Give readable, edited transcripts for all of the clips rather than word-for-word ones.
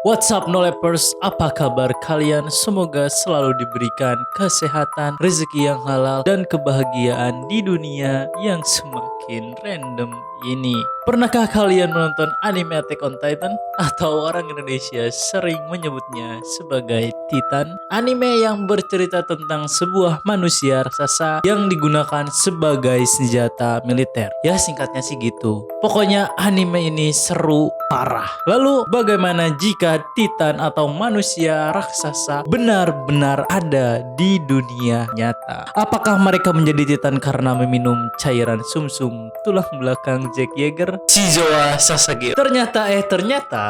What's up Nolepers, apa kabar kalian? Semoga selalu diberikan kesehatan, rezeki yang halal, dan kebahagiaan di dunia yang semakin random ini. Pernahkah kalian menonton anime Attack on Titan? Atau orang Indonesia sering menyebutnya sebagai Titan? Anime yang bercerita tentang sebuah manusia raksasa yang digunakan sebagai senjata militer. Ya singkatnya sih gitu. Pokoknya anime ini seru parah. Lalu bagaimana jika Titan atau manusia raksasa benar-benar ada di dunia nyata? Apakah mereka menjadi Titan karena meminum cairan sumsum tulang belakang Jack Yeager? Shizoa Sasage. Ternyata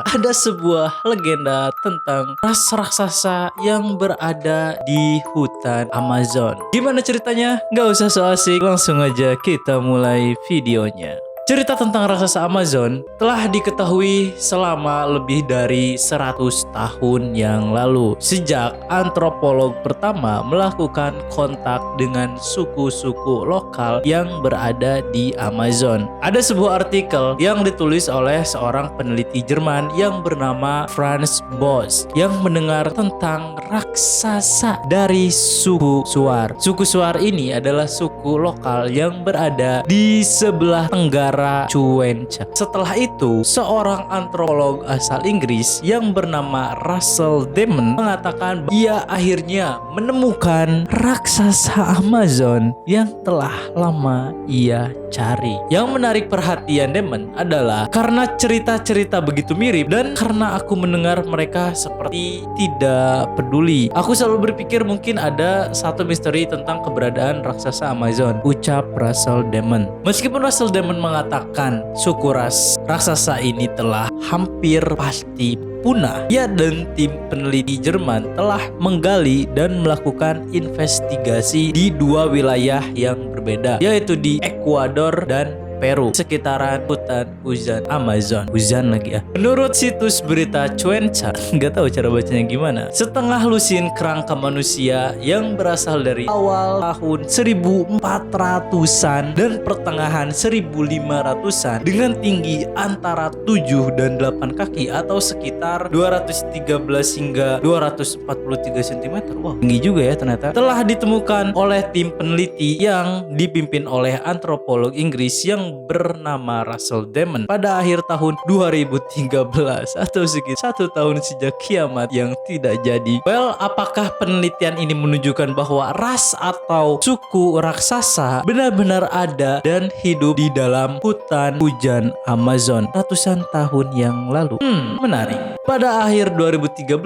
ada sebuah legenda tentang ras raksasa yang berada di hutan Amazon. Gimana ceritanya? Gak usah so asik, langsung aja kita mulai videonya. Cerita tentang raksasa Amazon telah diketahui selama lebih dari 100 tahun yang lalu, sejak antropolog pertama melakukan kontak dengan suku-suku lokal yang berada di Amazon. Ada sebuah artikel yang ditulis oleh seorang peneliti Jerman yang bernama Franz Boas yang mendengar tentang raksasa dari suku Shuar. Suku Shuar ini adalah suku lokal yang berada di sebelah tenggara Cuenca. Setelah itu, seorang antropolog asal Inggris yang bernama Russell Demon mengatakan ia akhirnya menemukan raksasa Amazon yang telah lama ia cari. Yang menarik perhatian Demon adalah karena cerita-cerita begitu mirip dan karena aku mendengar mereka seperti tidak peduli. Aku selalu berpikir mungkin ada satu misteri tentang keberadaan raksasa Amazon, ucap Russell Demon. Meskipun Russell Demon mengatakan suku ras raksasa ini telah hampir pasti punah, ia dan tim peneliti Jerman telah menggali dan melakukan investigasi di dua wilayah yang berbeda, yaitu di Ekuador dan Peru, sekitaran hutan hujan Amazon. Hujan lagi ya. Menurut situs berita Cuenca, nggak tahu cara bacanya gimana, setengah lusin kerangka manusia yang berasal dari awal tahun 1400-an dan pertengahan 1500-an dengan tinggi antara 7 dan 8 kaki atau sekitar 213 hingga 243 cm. Wah, tinggi juga ya ternyata. Telah ditemukan oleh tim peneliti yang dipimpin oleh antropolog Inggris yang bernama Russell Demon pada akhir tahun 2013 atau sekitar 1 tahun sejak kiamat yang tidak jadi. Well, apakah penelitian ini menunjukkan bahwa ras atau suku raksasa benar-benar ada dan hidup di dalam hutan hujan Amazon ratusan tahun yang lalu? Menarik. Pada akhir 2013,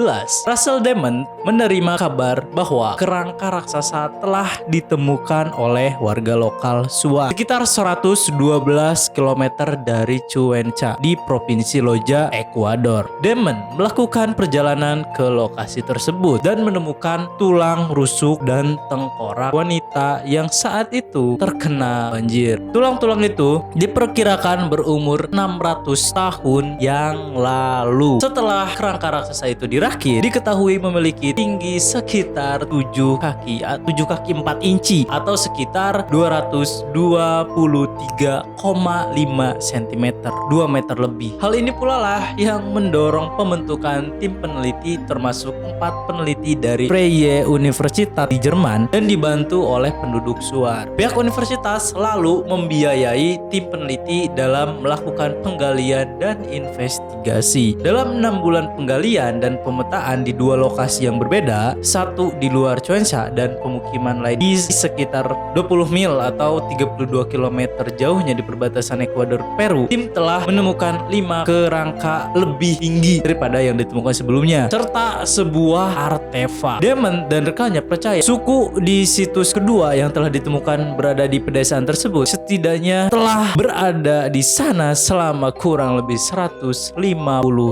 Russell Demon menerima kabar bahwa kerangka raksasa telah ditemukan oleh warga lokal Shuar sekitar 112 km dari Cuenca di Provinsi Loja, Ekuador. Demon melakukan perjalanan ke lokasi tersebut dan menemukan tulang rusuk dan tengkorak wanita yang saat itu terkena banjir. Tulang-tulang itu diperkirakan berumur 600 tahun yang lalu. Setelah kerangka raksasa itu dirakit, diketahui memiliki tinggi sekitar 7 kaki 4 inci atau sekitar 223,5 cm, 2 meter lebih. Hal ini pula lah yang mendorong pembentukan tim peneliti termasuk 4 peneliti dari Freie Universität di Jerman dan dibantu oleh penduduk Shuar. Pihak universitas lalu membiayai tim peneliti dalam melakukan penggalian dan investigasi. Dalam 6 bulan penggalian dan pemetaan di 2 lokasi yang berbeda, satu di luar Cuenca dan pemukiman lain di sekitar 20 mil atau 32 km jauhnya di perbatasan Ekuador Peru, tim telah menemukan 5 kerangka lebih tinggi daripada yang ditemukan sebelumnya serta sebuah artefak. Demon dan rekannya percaya suku di situs kedua yang telah ditemukan berada di pedesaan tersebut setidaknya telah berada di sana selama kurang lebih 150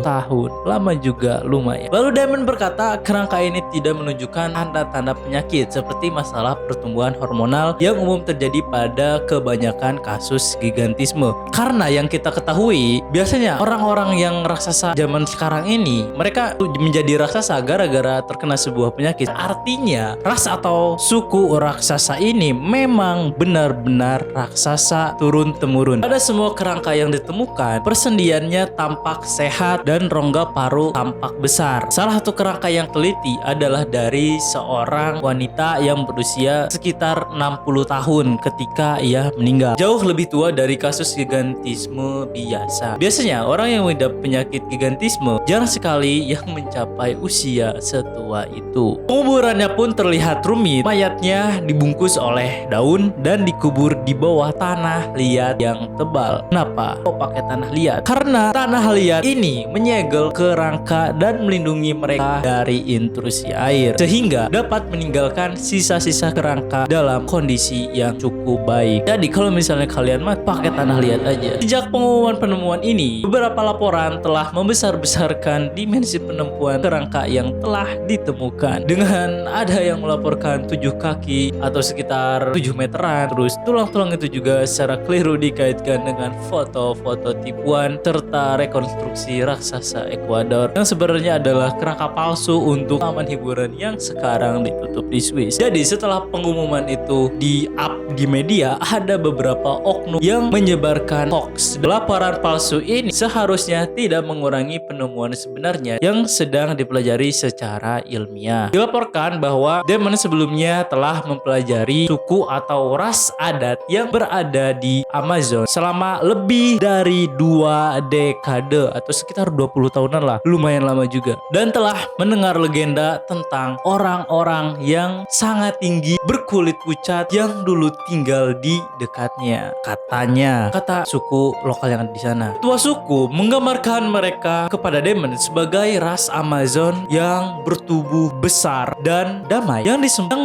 tahun. Lama juga lumayan. Lalu Demon berkata kerangka ini tidak menunjukkan tanda-tanda penyakit seperti masalah pertumbuhan hormonal yang umum terjadi pada kebanyakan kasus kasus gigantisme. Karena yang kita ketahui, biasanya orang-orang yang raksasa zaman sekarang ini, mereka menjadi raksasa gara-gara terkena sebuah penyakit. Artinya, ras atau suku raksasa ini memang benar-benar raksasa turun-temurun. Pada semua kerangka yang ditemukan, persendiannya tampak sehat dan rongga paru tampak besar. Salah satu kerangka yang teliti adalah dari seorang wanita yang berusia sekitar 60 tahun ketika ia meninggal. Jauh lebih tua dari kasus gigantisme biasa. Biasanya orang yang mengidap penyakit gigantisme jarang sekali yang mencapai usia setua itu. Penguburannya pun terlihat rumit. Mayatnya dibungkus oleh daun dan dikubur di bawah tanah liat yang tebal. Kenapa kok pakai tanah liat? Karena tanah liat ini menyegel kerangka dan melindungi mereka dari intrusi air, sehingga dapat meninggalkan sisa-sisa kerangka dalam kondisi yang cukup baik. Jadi kalau misalnya kalian pakai tanah liat aja. Sejak pengumuman penemuan ini, beberapa laporan telah membesar-besarkan dimensi penemuan kerangka yang telah ditemukan. Dengan ada yang melaporkan 7 kaki atau sekitar 7 meteran. Terus tulang-tulang itu juga secara keliru dikaitkan dengan foto-foto tipuan serta rekonstruksi raksasa Ekuador yang sebenarnya adalah kerangka palsu untuk taman hiburan yang sekarang ditutup di Swiss. Jadi setelah pengumuman itu di-up di media, ada beberapa oknum yang menyebarkan hoax. Laporan palsu ini seharusnya tidak mengurangi penemuan sebenarnya yang sedang dipelajari secara ilmiah. Dilaporkan bahwa Damon sebelumnya telah mempelajari suku atau ras adat yang berada di Amazon selama lebih dari 2 dekade atau sekitar 20 tahunan lah. Lumayan lama juga. Dan telah mendengar legenda tentang orang-orang yang sangat tinggi berkulit pucat yang dulu tinggal di dekatnya. Katanya, kata suku lokal yang ada di sana. Ketua suku menggambarkan mereka kepada Damon sebagai ras Amazon yang bertubuh besar dan damai yang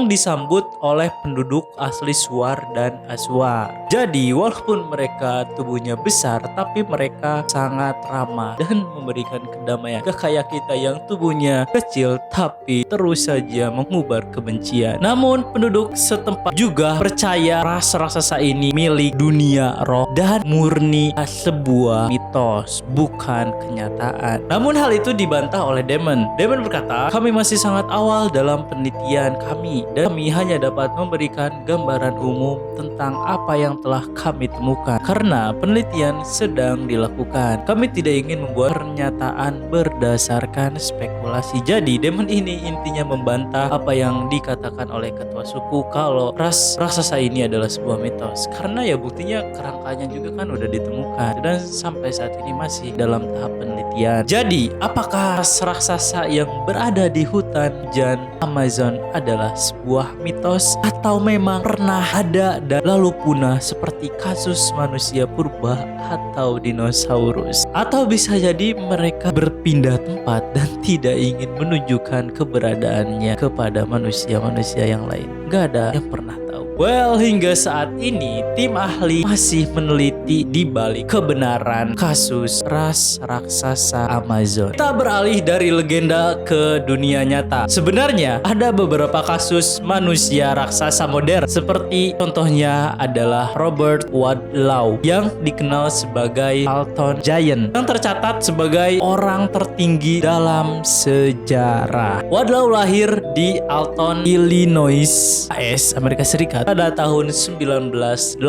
disambut oleh penduduk asli Shuar dan Ashuar. Jadi walaupun mereka tubuhnya besar, tapi mereka sangat ramah dan memberikan kedamaian. Gak kayak kita yang tubuhnya kecil tapi terus saja mengubar kebencian. Namun penduduk setempat juga percaya ras raksasa ini milik dunia roh dan murni sebuah mitos, bukan kenyataan. Namun hal itu dibantah oleh Damon. Damon berkata, kami masih sangat awal dalam penelitian kami dan kami hanya dapat memberikan gambaran umum tentang apa yang telah kami temukan karena penelitian sedang dilakukan. Kami tidak ingin membuat pernyataan berdasarkan spekulasi. Jadi Damon ini intinya membantah apa yang dikatakan oleh ketua suku kalau ras raksasa ini adalah sebuah mitos. Karena ya buktinya kerangkanya juga kan udah ditemukan dan sampai saat ini masih dalam tahap penelitian. Jadi apakah ras raksasa yang berada di hutan hujan Amazon adalah sebuah mitos atau memang pernah ada dan lalu punah seperti kasus manusia purba atau dinosaurus? Atau bisa jadi mereka berpindah tempat dan tidak ingin menunjukkan keberadaannya kepada manusia-manusia yang lain. Gak ada yang pernah tahu. Well, hingga saat ini tim ahli masih meneliti di balik kebenaran kasus ras raksasa Amazon. Kita beralih dari legenda ke dunia nyata. Sebenarnya ada beberapa kasus manusia raksasa modern, seperti contohnya adalah Robert Wadlow yang dikenal sebagai Alton Giant, yang tercatat sebagai orang tertinggi dalam sejarah. Wadlow lahir di Alton, Illinois, AS, Amerika Serikat pada tahun 1918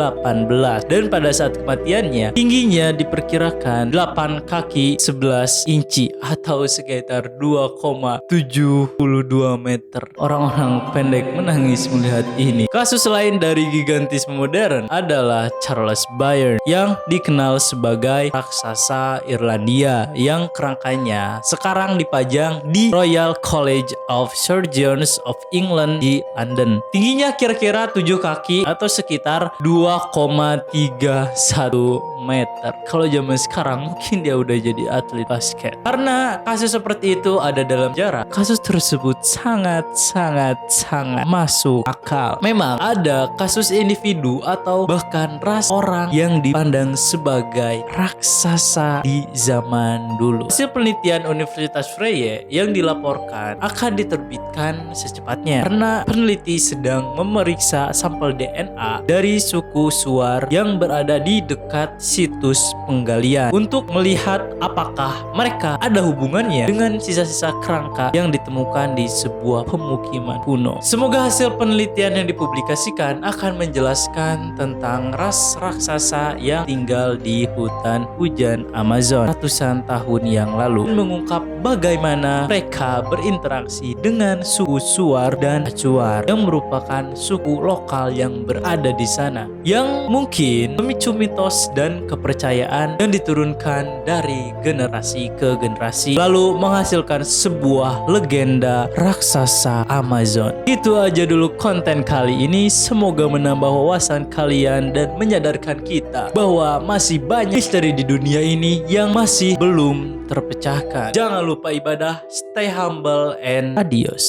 dan pada saat kematiannya tingginya diperkirakan 8 kaki 11 inci atau sekitar 2,72 meter. Orang-orang pendek menangis melihat ini. Kasus lain dari gigantisme modern adalah Charles Byrne yang dikenal sebagai raksasa Irlandia yang kerangkanya sekarang dipajang di Royal College of Surgeons of England di London. Tingginya kira-kira 7 kaki atau sekitar 2,31 meter. Kalau zaman sekarang mungkin dia udah jadi atlet basket. Karena kasus seperti itu ada dalam sejarah, kasus tersebut sangat masuk akal. Memang ada kasus individu atau bahkan ras orang yang dipandang sebagai raksasa di zaman dulu. Hasil penelitian Universitas Freie yang dilaporkan akan diterbitkan secepatnya karena peneliti sedang memeriksa sampel DNA dari suku Shuar yang berada di dekat situs penggalian untuk melihat apakah mereka ada hubungannya dengan sisa-sisa kerangka yang ditemukan di sebuah pemukiman kuno. Semoga hasil penelitian yang dipublikasikan akan menjelaskan tentang ras raksasa yang tinggal di hutan hujan Amazon ratusan tahun yang lalu dan mengungkap bagaimana mereka berinteraksi dengan suku Shuar dan Achuar yang merupakan suku lokal yang berada di sana, yang mungkin memicu mitos dan kepercayaan yang diturunkan dari generasi ke generasi lalu menghasilkan sebuah legenda raksasa Amazon. Itu aja dulu konten kali ini, semoga menambah wawasan kalian dan menyadarkan kita bahwa masih banyak misteri di dunia ini yang masih belum terpecahkan. Jangan lupa ibadah, stay humble and adios.